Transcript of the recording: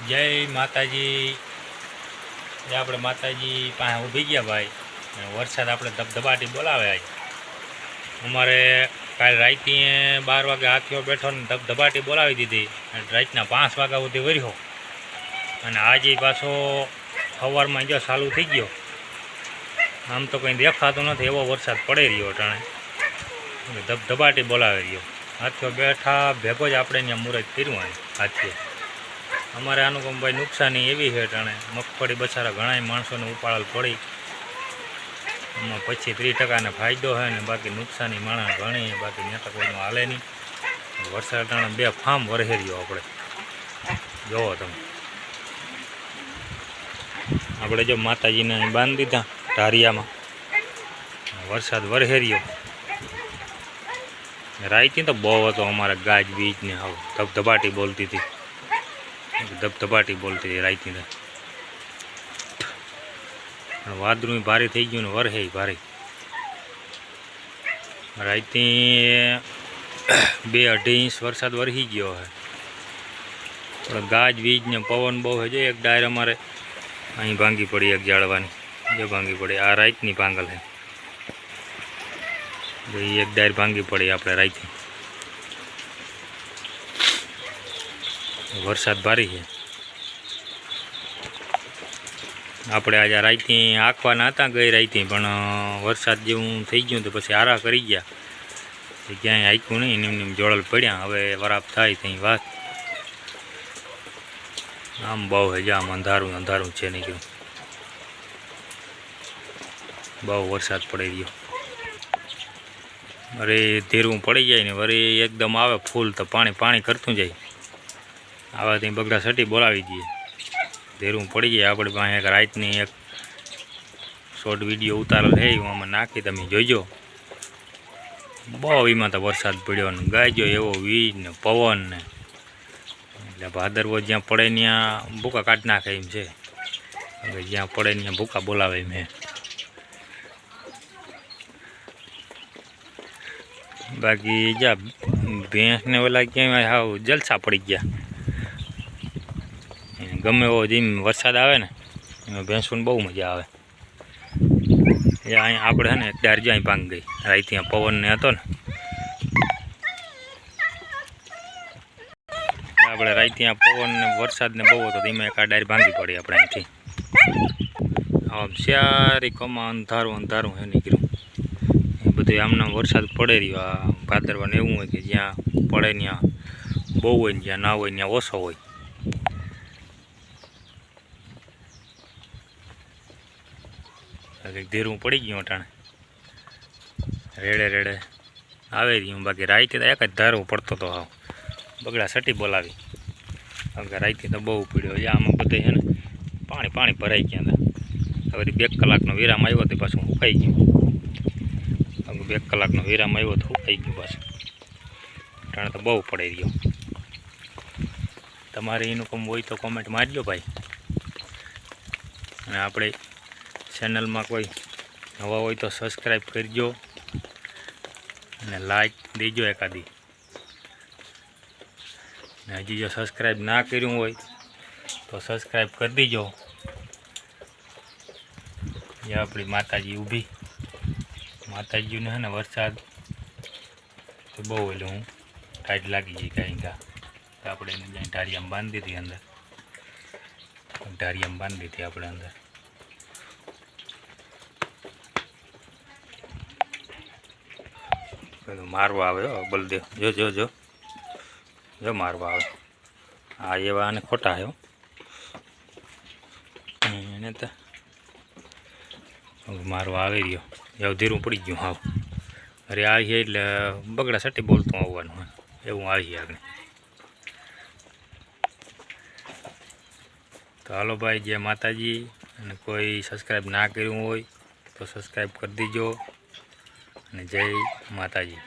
જય માતાજી। આપણે માતાજી પાસે ઊભી ગયા ભાઈ। વરસાદ આપણે ધબધબાટી બોલાવે। આજ અમારે કાલ રાતે 12 વાગે હાથીઓ બેઠો ને ધબધબાટી બોલાવી દીધી અને રાતના 5 વાગ્યા સુધી વર્યો અને આજે પાછો સવારમાં જો ચાલુ થઈ ગયો। આમ તો કંઈ દેખાતો નથી એવો વરસાદ પડી રહ્યો ટાણે ધબધબાટી બોલાવી રહ્યો। હાથીઓ બેઠા ભેગો જ આપણે ત્યાં મુહૂર્ત કર્યું હાથીઓ। અમારે અનુપમભાઈ નુકસાની એવી છે ટાણે મગફળી બચારા ઘણા માણસોને ઉપાડલ પડી એમાં પછી 30% ફાયદો છે ને બાકી નુકસાની માણસ ઘણી બાકી ત્યાં તો કોઈનું હાલે નહીં। વરસાદ ટાણે 2 ફાર્મ વરહી રહ્યો આપણે જોવો તમે। આપણે જો માતાજીને બાંધી દીધા ઢારિયામાં વરસાદ વરહી રહ્યો। રાઈતી તો બહુ હતો અમારે ગાજ બીજ ને આવું ધબધબાટી બોલતી હતી ધબધબાટી બોલતી હતી રાઈતી તો વાદળું ભારે થઈ ગયું ને વરહે ભારે રાઈતી 2-2.5 ઇંચ વરસાદ વરસી ગયો છે। પણ ગાજ બીજ ને પવન બહુ છે। જો એક ડાયર અમારે અહીં ભાંગી પડી એક જાળવાની જો ભાંગી પડી આ રાઈતની પાંગલ છે એક ડાયર ભાંગી પડી આપણે રાઈતી। વરસાદ ભારી છે આપણે આજે રાઈતી આંકવાના હતા ગઈ રાઈતી પણ વરસાદ જેવું થઈ ગયું તો પછી આરા કરી ગયા ક્યાંય આંક્યું નહીં એમ જોડલ પડ્યા। હવે વરાપ થાય ત્યાં વાત આમ બહુ છે આમ અંધારું અંધારું છે નીકળ્યું બહુ વરસાદ પડી રહ્યો। અરે ધીરું પડી જાય ને વળી એકદમ આવે ફૂલ તો પાણી કરતું જાય આવા ત્યાં બગડા સટી બોલાવી દઈએ ધીરું પડી જાય। આપણે પાસે એક રાતની એક શોર્ટ વિડીયો ઉતારેલ છે આમાં નાખી તમે જોઈજો। બહુ એમાં તો વરસાદ પડ્યો ને ગાજ્યો એવો વીજ ને પવન ને એટલે ભાદરવો જ્યાં પડે ત્યાં ભૂકા કાઢી નાખે એમ છે હવે જ્યાં પડે ત્યાં ભૂકા બોલાવે એમ છે। બાકી જ્યાં ભેંસને ઓલા ક્યાંય હાવ જલસા પડી ગયા ગમે એવો જેમ વરસાદ આવે ને એમાં ભેંસોને બહુ મજા આવે। અહીંયા આપણે છે ને એક ડાર જ્યાં ભાંગ ગઈ રાઈ ત્યાં પવનને હતો ને આપણે રાઈ ત્યાં પવન ને વરસાદને બહુ હતો એમાં એક આ ડાર ભાંગી પડી આપણે અહીંથી આમ સારી કમા અંધારું અંધારું હે નીકળ્યું એ બધું આમના વરસાદ પડે રહ્યો। આ ભાદરવાને એવું હોય કે જ્યાં પડે ત્યાં બહુ હોય ને જ્યાં ના હોય ત્યાં ઓછો હોય। ધીરું પડી ગયું અટાણે રેડે રેડે આવે રહ્યું બાકી રાઈતે તો એક જ ધારો પડતો હતો હાવ બગડા સટી બોલાવી કારણ કે રાઈતે તો બહુ પીડ્યો આમાં બધે છે ને પાણી ભરાઈ ગયા હતા। હવે 2 કલાકનો વિરામ આવ્યો તો પાછું સુકાઈ ગયું 2 કલાકનો વિરામ આવ્યો તો સુકાઈ ગયું પાછું અટાણે તો બહુ પડી રહ્યો। તમારે એનું કામ હોય તો કોમેન્ટ મારજો ભાઈ અને આપણે ચેનલમાં કોઈ નવા હોય તો સબસ્ક્રાઈબ કરજો અને લાઈક દેજો એકાદી ને હજી જો સબસ્ક્રાઈબ ના કર્યું હોય તો સબસ્ક્રાઈબ કરી દેજો। એ આપણી માતાજી ઊભી માતાજીને છે ને વરસાદ તો બહુ એટલે હું ટાઈટ લાગી ગઈ કાંઈ તો આપણે એને જ્યાં ઢારિયામાં બાંધી દીધી અંદર ઢારિયામાં બાંધી દીધી આપણે અંદર મારવા આવે બલદેવ જો જો જો જો મારવા આવે આ એવા અને ખોટા આવ્યો એને તો મારવા આવી રહ્યો એવું ધીરું પડી ગયું હાવ અરે આવી એટલે બગડા સટી બોલતું આવવાનું એવું આવી આગળ તો હાલો ભાઈ જય માતાજી અને કોઈ સબસ્ક્રાઈબ ના કર્યું હોય તો સબસ્ક્રાઈબ કરી દીજો અને જય માતાજી।